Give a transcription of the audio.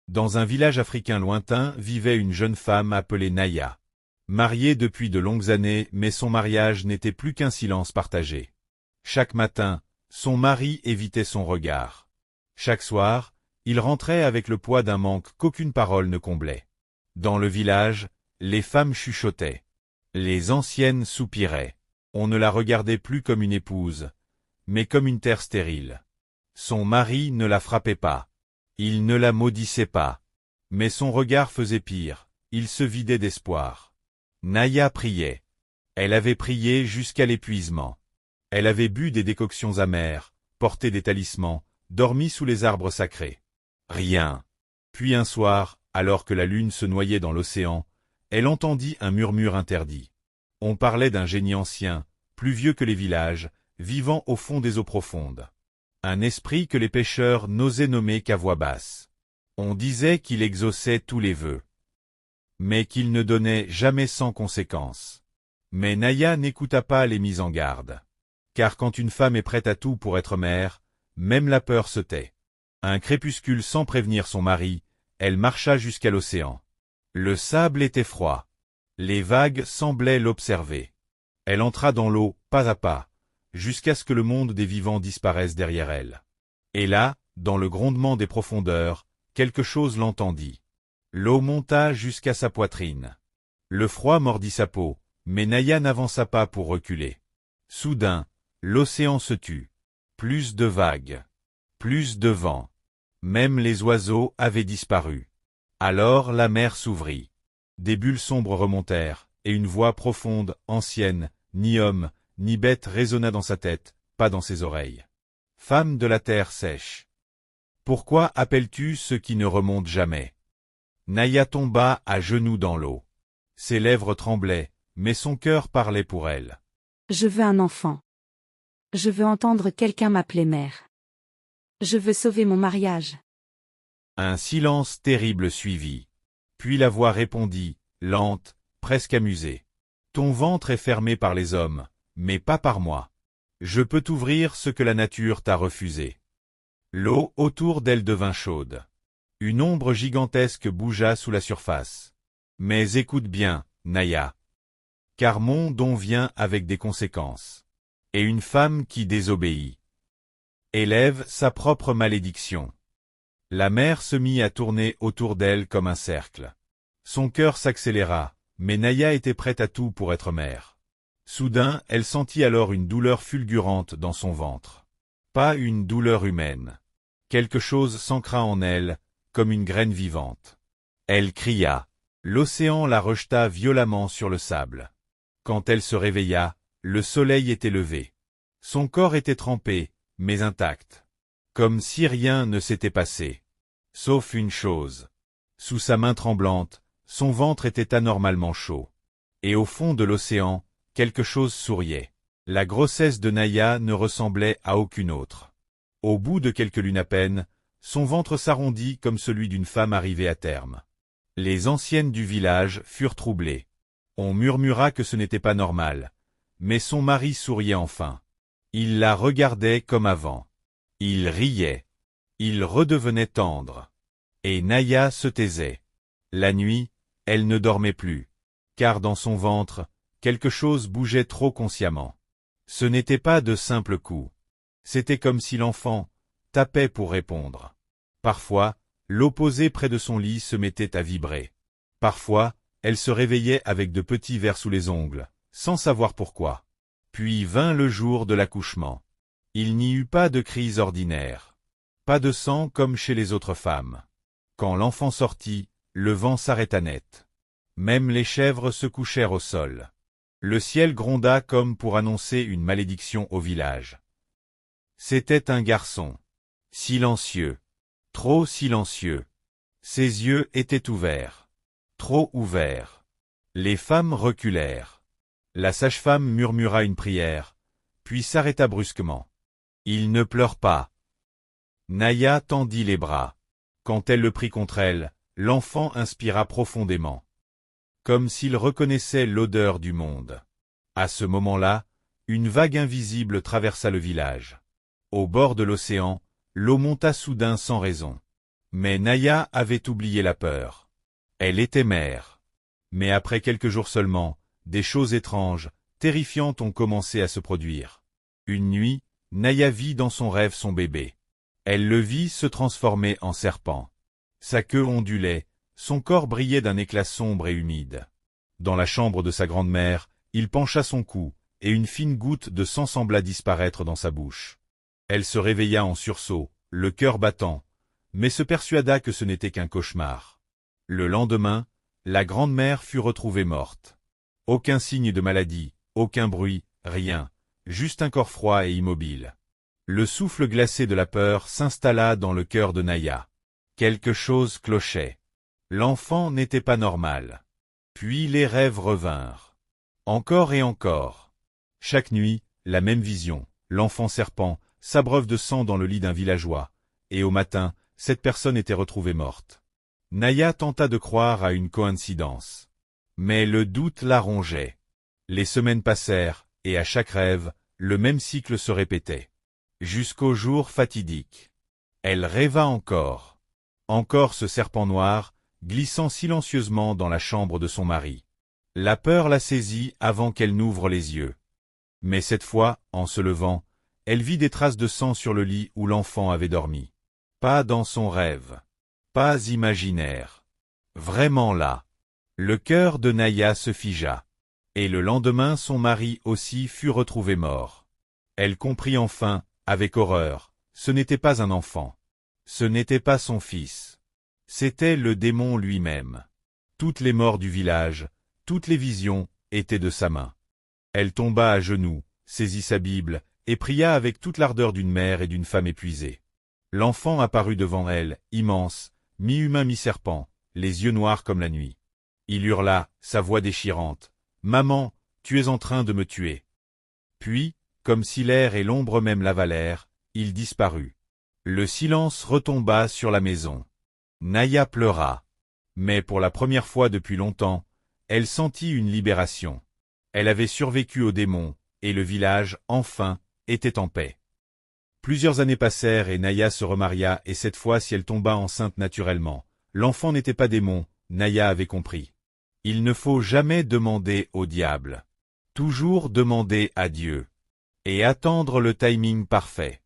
Dans un village africain lointain vivait une jeune femme appelée Naya. Mariée depuis de longues années, mais son mariage n'était plus qu'un silence partagé. Chaque matin, son mari évitait son regard. Chaque soir, il rentrait avec le poids d'un manque qu'aucune parole ne comblait. Dans le village, les femmes chuchotaient. Les anciennes soupiraient. On ne la regardait plus comme une épouse, mais comme une terre stérile. Son mari ne la frappait pas. Il ne la maudissait pas. Mais son regard faisait pire, il se vidait d'espoir. Naya priait. Elle avait prié jusqu'à l'épuisement. Elle avait bu des décoctions amères, porté des talismans, dormi sous les arbres sacrés. Rien. Puis un soir, alors que la lune se noyait dans l'océan, elle entendit un murmure interdit. On parlait d'un génie ancien, plus vieux que les villages, vivant au fond des eaux profondes. Un esprit que les pêcheurs n'osaient nommer qu'à voix basse. On disait qu'il exauçait tous les vœux, mais qu'il ne donnait jamais sans conséquence. Mais Naya n'écouta pas les mises en garde. Car quand une femme est prête à tout pour être mère, même la peur se tait. Un crépuscule sans prévenir son mari, elle marcha jusqu'à l'océan. Le sable était froid. Les vagues semblaient l'observer. Elle entra dans l'eau, pas à pas, jusqu'à ce que le monde des vivants disparaisse derrière elle. Et là, dans le grondement des profondeurs, quelque chose l'entendit. L'eau monta jusqu'à sa poitrine. Le froid mordit sa peau, mais Naya n'avança pas pour reculer. Soudain, l'océan se tut. Plus de vagues. Plus de vent. Même les oiseaux avaient disparu. Alors la mer s'ouvrit. Des bulles sombres remontèrent, et une voix profonde, ancienne, ni homme, ni bête résonna dans sa tête, pas dans ses oreilles. Femme de la terre sèche. Pourquoi appelles-tu ceux qui ne remontent jamais? Naya tomba à genoux dans l'eau. Ses lèvres tremblaient, mais son cœur parlait pour elle. Je veux un enfant. Je veux entendre quelqu'un m'appeler mère. Je veux sauver mon mariage. Un silence terrible suivit. Puis la voix répondit, lente, presque amusée. Ton ventre est fermé par les hommes, mais pas par moi. Je peux t'ouvrir ce que la nature t'a refusé. L'eau autour d'elle devint chaude. Une ombre gigantesque bougea sous la surface. Mais écoute bien, Naya. Car mon don vient avec des conséquences. Et une femme qui désobéit élève sa propre malédiction. La mer se mit à tourner autour d'elle comme un cercle. Son cœur s'accéléra, mais Naya était prête à tout pour être mère. Soudain, elle sentit alors une douleur fulgurante dans son ventre. Pas une douleur humaine. Quelque chose s'ancra en elle, comme une graine vivante. Elle cria. L'océan la rejeta violemment sur le sable. Quand elle se réveilla, le soleil était levé. Son corps était trempé, mais intact. Comme si rien ne s'était passé. Sauf une chose. Sous sa main tremblante, son ventre était anormalement chaud. Et au fond de l'océan, quelque chose souriait. La grossesse de Naya ne ressemblait à aucune autre. Au bout de quelques lunes à peine, son ventre s'arrondit comme celui d'une femme arrivée à terme. Les anciennes du village furent troublées. On murmura que ce n'était pas normal. Mais son mari souriait enfin. Il la regardait comme avant. Il riait. Il redevenait tendre. Et Naya se taisait. La nuit, elle ne dormait plus. Car dans son ventre, quelque chose bougeait trop consciemment. Ce n'était pas de simples coups. C'était comme si l'enfant tapait pour répondre. Parfois, l'eau posée près de son lit se mettait à vibrer. Parfois, elle se réveillait avec de petits vers sous les ongles, sans savoir pourquoi. Puis vint le jour de l'accouchement. Il n'y eut pas de cris ordinaires. Pas de sang comme chez les autres femmes. Quand l'enfant sortit, le vent s'arrêta net. Même les chèvres se couchèrent au sol. Le ciel gronda comme pour annoncer une malédiction au village. C'était un garçon. Silencieux. Trop silencieux. Ses yeux étaient ouverts. Trop ouverts. Les femmes reculèrent. La sage-femme murmura une prière, puis s'arrêta brusquement. Il ne pleure pas. Naya tendit les bras. Quand elle le prit contre elle, l'enfant inspira profondément. Comme s'il reconnaissait l'odeur du monde. À ce moment-là, une vague invisible traversa le village. Au bord de l'océan, l'eau monta soudain sans raison. Mais Naya avait oublié la peur. Elle était mère. Mais après quelques jours seulement, des choses étranges, terrifiantes ont commencé à se produire. Une nuit, Naya vit dans son rêve son bébé. Elle le vit se transformer en serpent. Sa queue ondulait, son corps brillait d'un éclat sombre et humide. Dans la chambre de sa grand-mère, il pencha son cou, et une fine goutte de sang sembla disparaître dans sa bouche. Elle se réveilla en sursaut, le cœur battant, mais se persuada que ce n'était qu'un cauchemar. Le lendemain, la grand-mère fut retrouvée morte. Aucun signe de maladie, aucun bruit, rien, juste un corps froid et immobile. Le souffle glacé de la peur s'installa dans le cœur de Naya. Quelque chose clochait. L'enfant n'était pas normal. Puis les rêves revinrent. Encore et encore. Chaque nuit, la même vision, l'enfant serpent, s'abreuve de sang dans le lit d'un villageois, et au matin, cette personne était retrouvée morte. Naya tenta de croire à une coïncidence. Mais le doute la rongeait. Les semaines passèrent, et à chaque rêve, le même cycle se répétait. Jusqu'au jour fatidique. Elle rêva encore. Encore ce serpent noir, glissant silencieusement dans la chambre de son mari. La peur la saisit avant qu'elle n'ouvre les yeux. Mais cette fois, en se levant, elle vit des traces de sang sur le lit où l'enfant avait dormi. Pas dans son rêve. Pas imaginaire. Vraiment là. Le cœur de Naya se figea. Et le lendemain son mari aussi fut retrouvé mort. Elle comprit enfin, avec horreur, ce n'était pas un enfant. Ce n'était pas son fils. C'était le démon lui-même. Toutes les morts du village, toutes les visions, étaient de sa main. Elle tomba à genoux, saisit sa Bible, et pria avec toute l'ardeur d'une mère et d'une femme épuisée. L'enfant apparut devant elle, immense, mi-humain mi-serpent, les yeux noirs comme la nuit. Il hurla, sa voix déchirante. « Maman, tu es en train de me tuer. » Puis, comme si l'air et l'ombre même l'avalèrent, il disparut. Le silence retomba sur la maison. Naya pleura. Mais pour la première fois depuis longtemps, elle sentit une libération. Elle avait survécu au démon, et le village, enfin, était en paix. Plusieurs années passèrent et Naya se remaria et cette fois si elle tomba enceinte naturellement. L'enfant n'était pas démon, Naya avait compris. Il ne faut jamais demander au diable. Toujours demander à Dieu. Et attendre le timing parfait.